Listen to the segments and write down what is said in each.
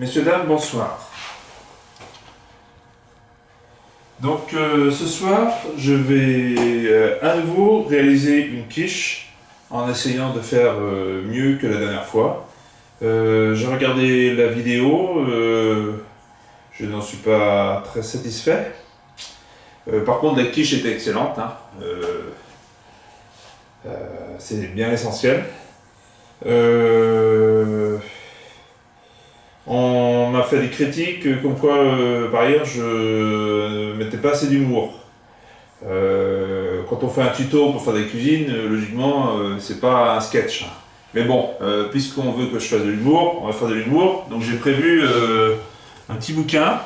Messieurs, dames, bonsoir. Donc ce soir, je vais à nouveau réaliser une quiche en essayant de faire mieux que la dernière fois. J'ai regardé la vidéo, je n'en suis pas très satisfait. Par contre, la quiche était excellente, hein. C'est bien l'essentiel. On m'a fait des critiques comme quoi, par ailleurs, je ne mettais pas assez d'humour. Quand on fait un tuto pour faire des cuisines, logiquement, c'est pas un sketch. Mais bon, puisqu'on veut que je fasse de l'humour, on va faire de l'humour. Donc j'ai prévu un petit bouquin,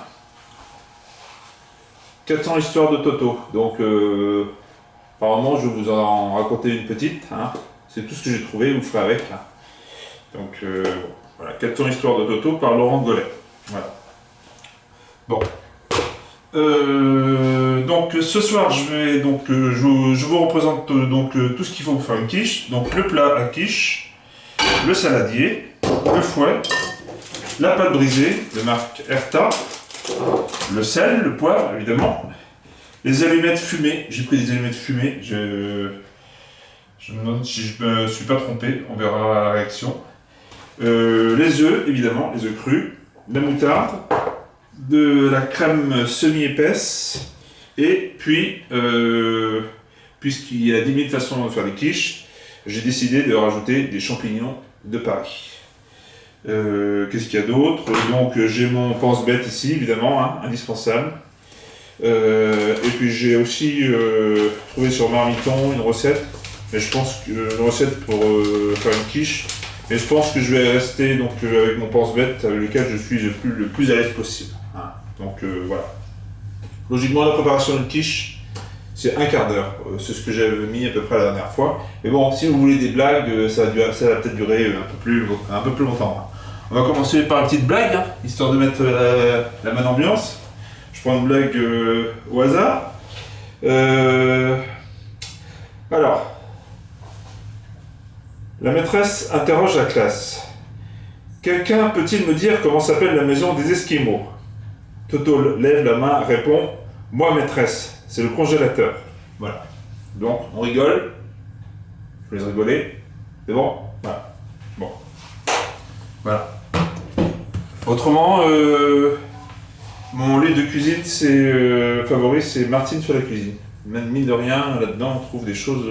400 histoires de Toto. Donc apparemment, je vais vous en raconter une petite. Hein. C'est tout ce que j'ai trouvé, vous le ferez avec. Hein. Donc voilà, 400 histoires de Toto par Laurent Gollet. Voilà. Bon. Donc ce soir, je vous représente tout ce qu'il faut pour faire une quiche. Donc le plat à quiche, le saladier, le fouet, la pâte brisée de marque Erta, le sel, le poivre évidemment, les allumettes fumées. J'ai pris des allumettes fumées. Je me demande si je me suis pas trompé. On verra la réaction. Les œufs, évidemment, les œufs crus, la moutarde, de la crème semi-épaisse, et puis, puisqu'il y a 10 000 façons de faire des quiches, j'ai décidé de rajouter des champignons de Paris. Qu'est-ce qu'il y a d'autre? Donc j'ai mon pense-bête ici, évidemment, hein, indispensable. Et puis j'ai aussi trouvé sur Marmiton une recette, mais je pense que une recette pour faire une quiche. Et je pense que je vais rester donc avec mon pense-bête avec lequel je suis le plus à l'aise possible. Hein. Donc voilà. Logiquement, la préparation d'une quiche, c'est un quart d'heure. C'est ce que j'avais mis à peu près la dernière fois. Mais bon, si vous voulez des blagues, ça va peut-être durer un peu plus longtemps. Hein. On va commencer par une petite blague, hein, histoire de mettre la bonne ambiance. Je prends une blague au hasard. Alors. La maîtresse interroge la classe. Quelqu'un peut-il me dire comment s'appelle la maison des Esquimaux? Toto lève la main, répond. Moi, maîtresse, c'est le congélateur. Voilà. Donc, on rigole. Je vous laisse rigoler. C'est bon? Voilà. Bon. Voilà. Autrement, mon livre de cuisine favori, c'est Martine sur la cuisine. Même mine de rien, là-dedans, on trouve des choses.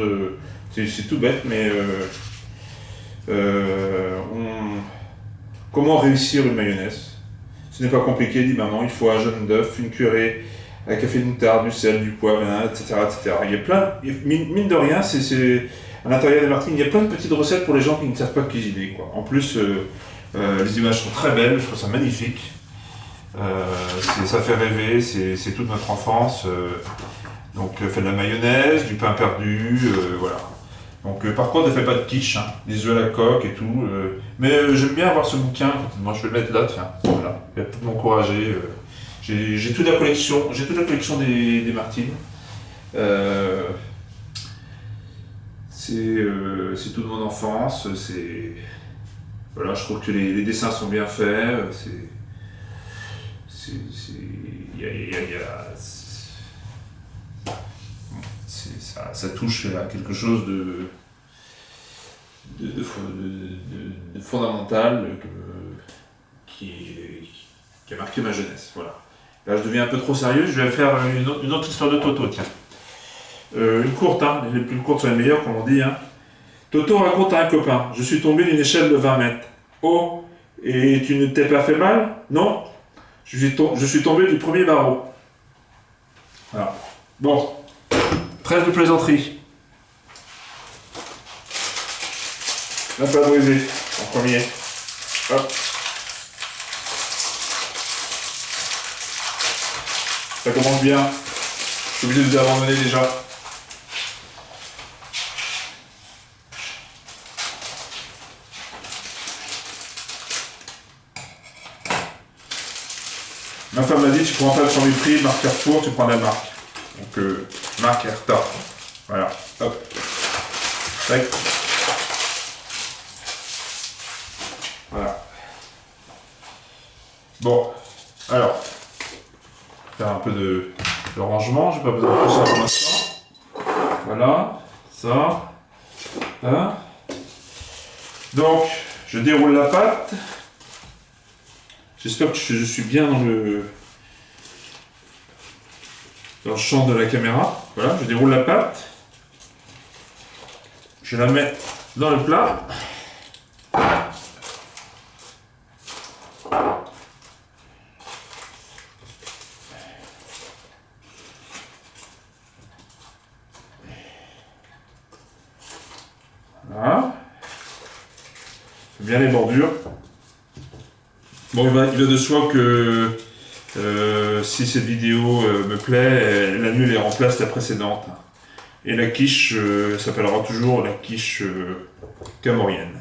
C'est tout bête, mais. Comment réussir une mayonnaise? Ce n'est pas compliqué, dit maman, il faut un jaune d'œuf, une cuillerée, un café de moutarde, du sel, du poivre, etc. etc. Il y a plein, mine de rien, à l'intérieur des Martines, il y a plein de petites recettes pour les gens qui ne savent pas cuisiner, quoi. En plus, les images sont très belles, je trouve ça magnifique. Ça fait rêver, c'est toute notre enfance. Donc, elle fait de la mayonnaise, du pain perdu, voilà. Donc par contre, elle ne fait pas de quiche, hein, des œufs à la coque et tout. Mais j'aime bien avoir ce bouquin. Moi, je vais le mettre là, tiens. Voilà. Il va peut-être m'encourager. J'ai toute la collection. J'ai toute la collection des Martines. C'est toute mon enfance. Voilà, je trouve que les dessins sont bien faits. Ça touche à quelque chose de fondamental qui a marqué ma jeunesse. Voilà. Là, je deviens un peu trop sérieux. Je vais faire une autre histoire de Toto, tiens. Une courte, hein. Les plus courtes sont les meilleures, comme on dit. Hein. Toto raconte à un copain. Je suis tombé d'une échelle de 20 mètres. Oh, et tu ne t'es pas fait mal? Non. Je suis tombé du premier barreau. Voilà. Bon. Trêve de plaisanterie. La pâte brisée, en premier. Hop. Ça commence bien. Je suis obligé de vous abandonner déjà. Ma femme m'a dit, tu prends pas le premier prix, marque Carrefour, tu prends la marque. Donc, marque Erta. Voilà. Hop. Tac. Voilà. Bon, alors, faire un peu de rangement, j'ai pas besoin de tout ça pour l'instant. Voilà, ça, là. Donc, je déroule la pâte. J'espère que je suis bien dans le champ de la caméra. Voilà, je déroule la pâte. Je la mets dans le plat. Voilà. Fais bien les bordures. Bon, il va de soi que si cette vidéo me plaît, elle annule et remplace la précédente. Et la quiche s'appellera toujours la quiche camorienne.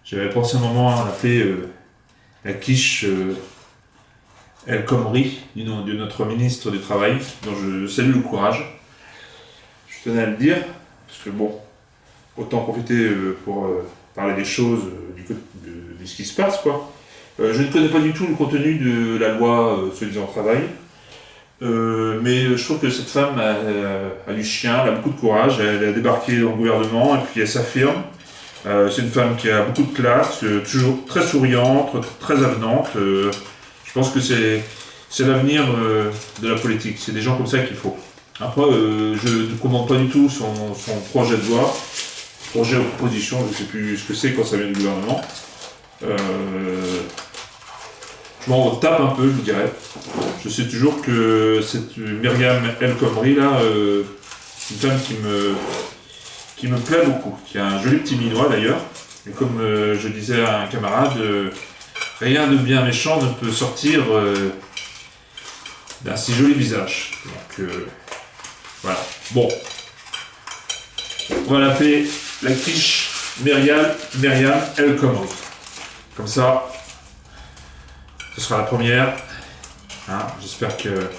J'avais pensé un moment à l'appeler la quiche El Khomri, du nom de notre ministre du Travail, dont je salue le courage. Je tenais à le dire, parce que bon, autant profiter pour parler des choses, de ce qui se passe, quoi. Je ne connais pas du tout le contenu de la loi soi-disant travail, mais je trouve que cette femme a du chien, elle a beaucoup de courage, elle a débarqué dans le gouvernement et puis elle s'affirme. C'est une femme qui a beaucoup de classe, toujours très souriante, très avenante. Je pense que c'est l'avenir de la politique, c'est des gens comme ça qu'il faut. Après, je ne commande pas du tout son projet de loi, projet ou proposition, je ne sais plus ce que c'est quand ça vient du gouvernement. Je m'en tape un peu, je dirais. Je sais toujours que cette Myriam El Khomri là, c'est une femme qui me plaît beaucoup, qui a un joli petit minois d'ailleurs. Et comme je disais à un camarade, rien de bien méchant ne peut sortir d'un si joli visage. Donc voilà. Bon. On va l'appeler la quiche Myriam El Khomri. Comme ça, ce sera la première. Hein, j'espère qu'elle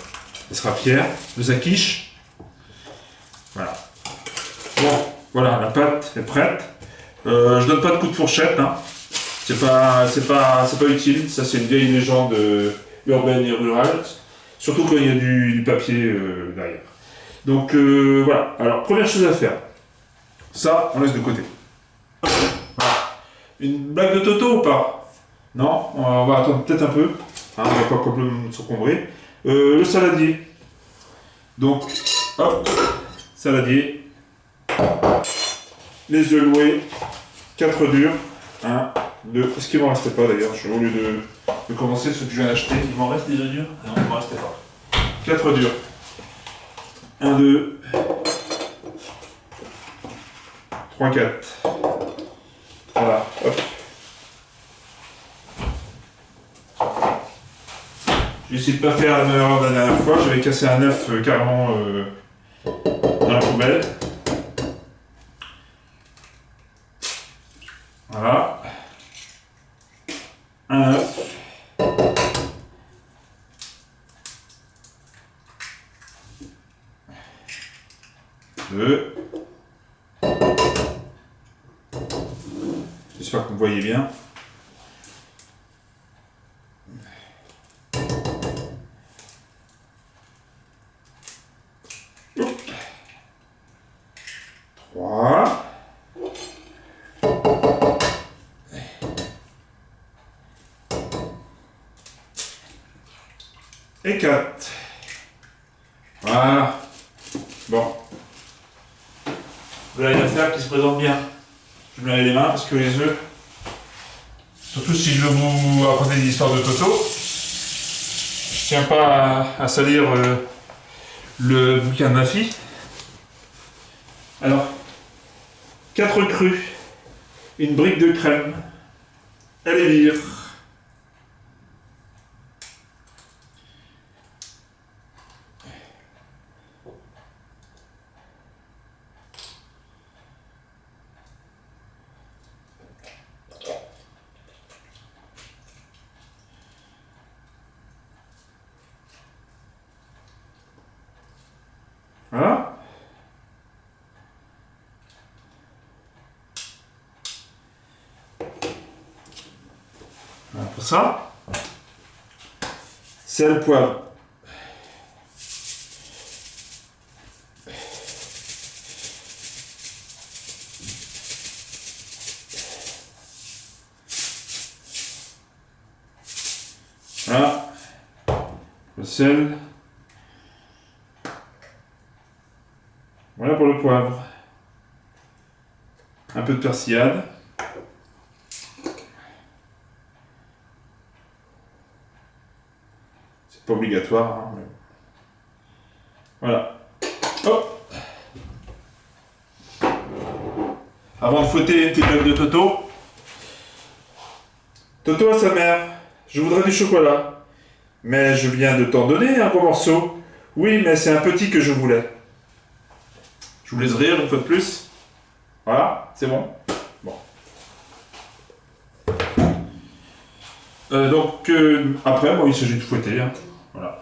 sera fière de sa quiche. Voilà. Bon, voilà, la pâte est prête. Je donne pas de coup de fourchette. Hein. C'est pas utile. Ça, c'est une vieille légende urbaine et rurale. Surtout quand il y a du papier derrière. Donc voilà. Alors, première chose à faire. Ça, on laisse de côté. Voilà. Une blague de Toto ou pas? Non, on va attendre peut-être un peu. Hein, on va pas complètement s'encombrer. Le saladier. Donc, hop, saladier. Les œufs loués. 4 durs. 1, 2. Est-ce qu'il m'en restait pas d'ailleurs? Au lieu de commencer ce que je viens d'acheter. Il m'en reste des œufs durs? Non, il m'en restait pas. 4 durs. 1, 2. 3, 4. Voilà, hop. J'ai essayé de ne pas faire la même erreur de la dernière fois, j'avais cassé un œuf carrément dans la poubelle. Voilà. Un œuf. Deux. J'espère que vous me voyez bien. 3. Et 4. Voilà. Bon. Voilà une affaire qui se présente bien. Je me lave les mains parce que les œufs, surtout si je veux vous raconter des histoires de Toto, je tiens pas à salir le bouquin de ma fille. Alors, 4 crus, une brique de crème, elle est vire. Voilà. Voilà pour ça. Sel, poivre. Voilà. Le sel. Voilà pour le poivre. Un peu de persillade. C'est pas obligatoire. Hein, mais... Voilà. Hop. Avant de fouetter une petite bloc de Toto. Toto à sa mère. Je voudrais du chocolat. Mais je viens de t'en donner un gros morceau. Oui, mais c'est un petit que je voulais. Je vous laisse rire une fois de plus. Voilà, c'est bon. Bon. Après, bon, il s'agit de fouetter. Hein. Voilà.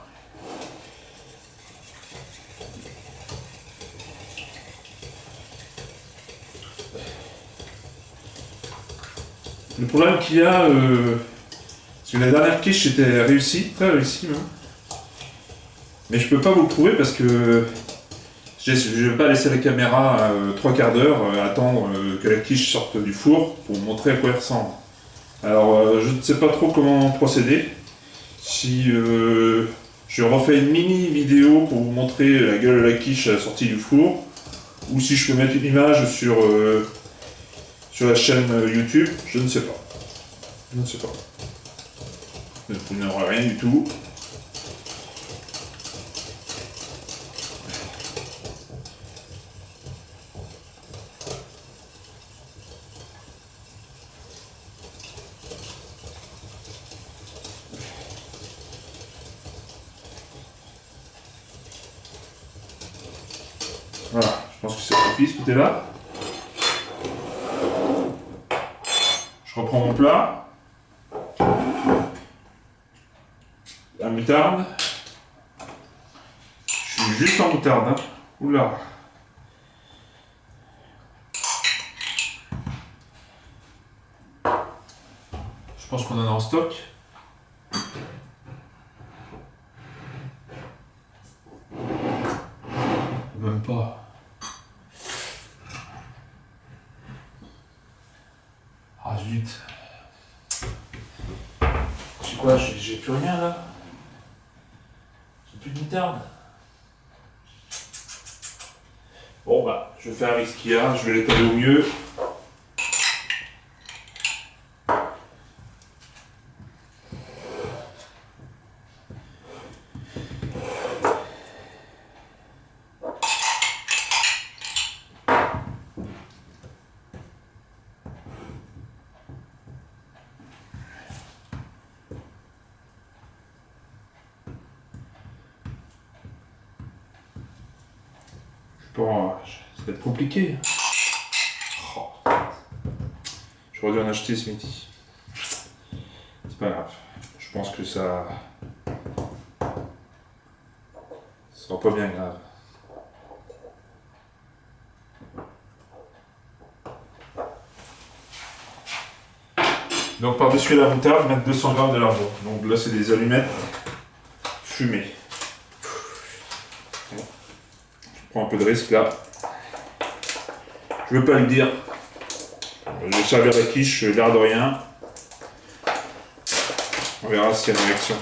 Le problème qu'il y a, parce que la dernière quiche était réussie, très réussie même. Mais je peux pas vous le prouver parce que je vais pas laisser la caméra 3/4 d'heure attendre que la quiche sorte du four pour vous montrer à quoi elle ressemble. Alors je ne sais pas trop comment procéder. Si je refais une mini vidéo pour vous montrer la gueule de la quiche à la sortie du four, ou si je peux mettre une image sur la chaîne YouTube, je ne sais pas. Je ne sais pas. Vous n'aurez rien du tout. Voilà, je pense que ça suffit ce côté-là. Je reprends mon plat. La moutarde. Je suis juste en moutarde. Hein. Oula. Je pense qu'on en a en stock. Même pas. Ah zut. C'est quoi, j'ai plus rien là. J'ai plus de moutarde. Bon bah, je vais faire avec ce qu'il y a, je vais l'étaler au mieux. Bon, ça va être compliqué. Oh. J'aurais dû en acheter ce midi. C'est pas grave. Je pense que ça sera pas bien grave. Donc par-dessus la moutarde, mettre 200 g de lardon. Donc là c'est des allumettes fumées. Je prends un peu de risque là. Je veux pas le dire. Je vais servir la quiche, l'air de rien. On verra s'il y a une réaction.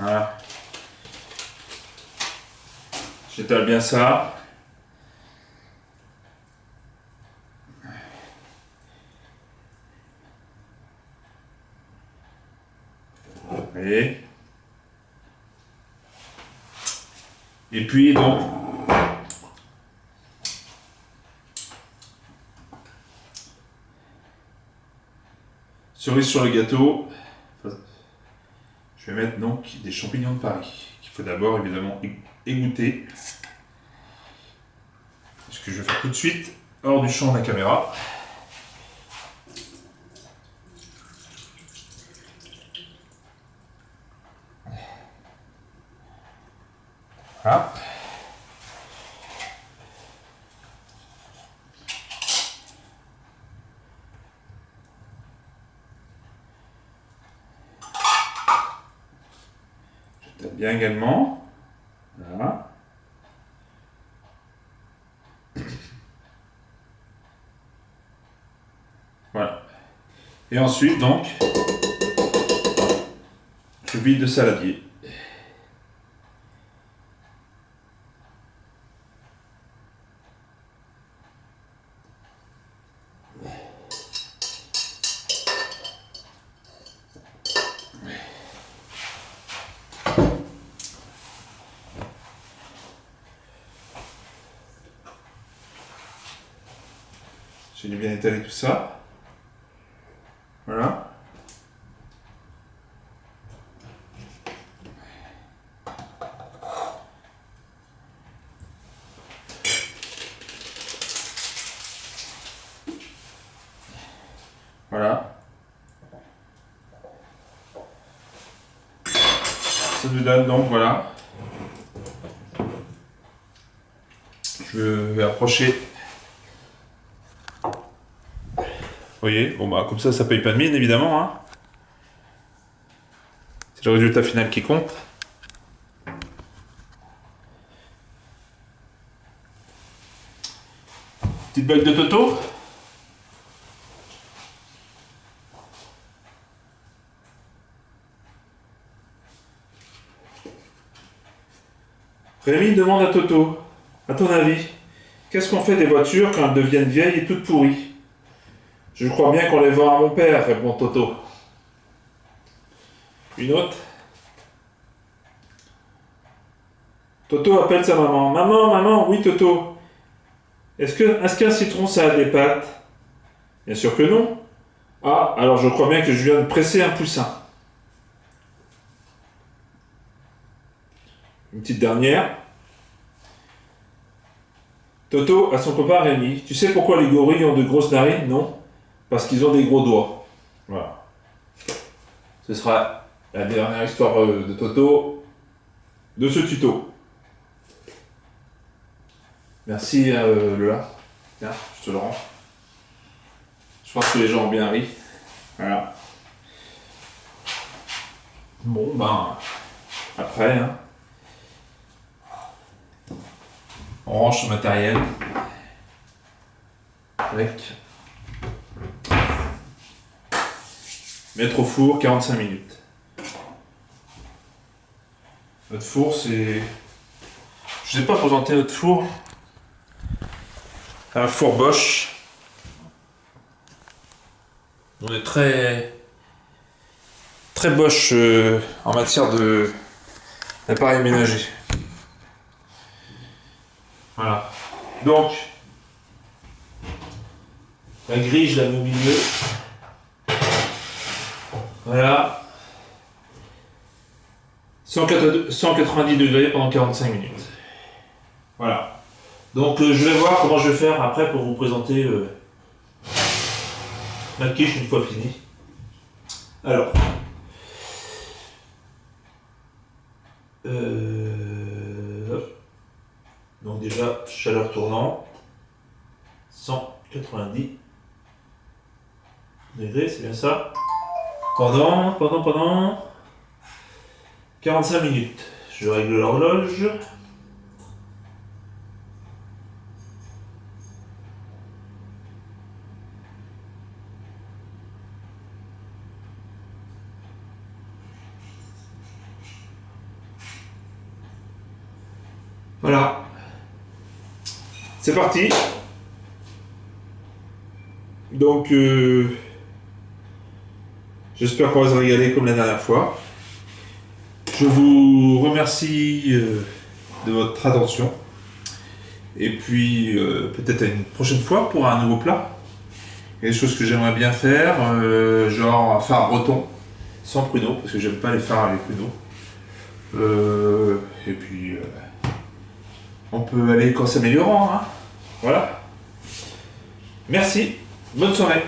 Voilà. J'étale bien ça. Voyez. Et puis donc cerise sur le gâteau. Je je vais mettre donc des champignons de Paris, qu'il faut d'abord évidemment égoutter. Ce que je vais faire tout de suite, hors du champ de la caméra. Voilà. Je tape bien également. Voilà. Voilà. Et ensuite, donc, je vide le saladier. J'ai bien étalé tout ça. Voilà. Voilà. Ça nous donne donc, voilà. Je vais approcher. Vous voyez, bon bah comme ça paye pas de mine évidemment. Hein. C'est le résultat final qui compte. Petite bague de Toto. Rémi demande à Toto, à ton avis, qu'est-ce qu'on fait des voitures quand elles deviennent vieilles et toutes pourries? Je crois bien qu'on les vend à mon père, répond Toto. Une autre. Toto appelle sa maman. Maman, maman, oui Toto. Est-ce qu'un citron ça a des pattes? Bien sûr que non. Ah, alors je crois bien que je viens de presser un poussin. Une petite dernière. Toto à son copain Rémi. Tu sais pourquoi les gorilles ont de grosses narines? Non. Parce qu'ils ont des gros doigts. Voilà. Ce sera la dernière histoire de Toto de ce tuto. Merci Lola. Tiens, je te le rends. Je pense que les gens ont bien ri. Voilà. Bon ben après hein, on range ce matériel avec mettre au four 45 minutes. Notre four c'est... Je ne sais pas présenter notre four. C'est un four Bosch. On est très Bosch en matière d'appareils ménagers. Voilà. Donc la grille je la mets au milieu. Voilà. 190 degrés pendant 45 minutes. Voilà. Donc je vais voir comment je vais faire après pour vous présenter ma quiche une fois fini. Alors. Donc déjà, chaleur tournant. 190 degrés, c'est bien ça. Pendant 45 minutes. Je règle l'horloge. Voilà. C'est parti. Donc, j'espère qu'on va se régaler comme la dernière fois. Je vous remercie de votre attention. Et puis, peut-être à une prochaine fois pour un nouveau plat. Il y a des choses que j'aimerais bien faire, genre un phare breton. sans pruneaux, parce que j'aime pas les fards avec pruneaux. Et puis, on peut aller qu'en s'améliorant, hein. Voilà. Merci, bonne soirée.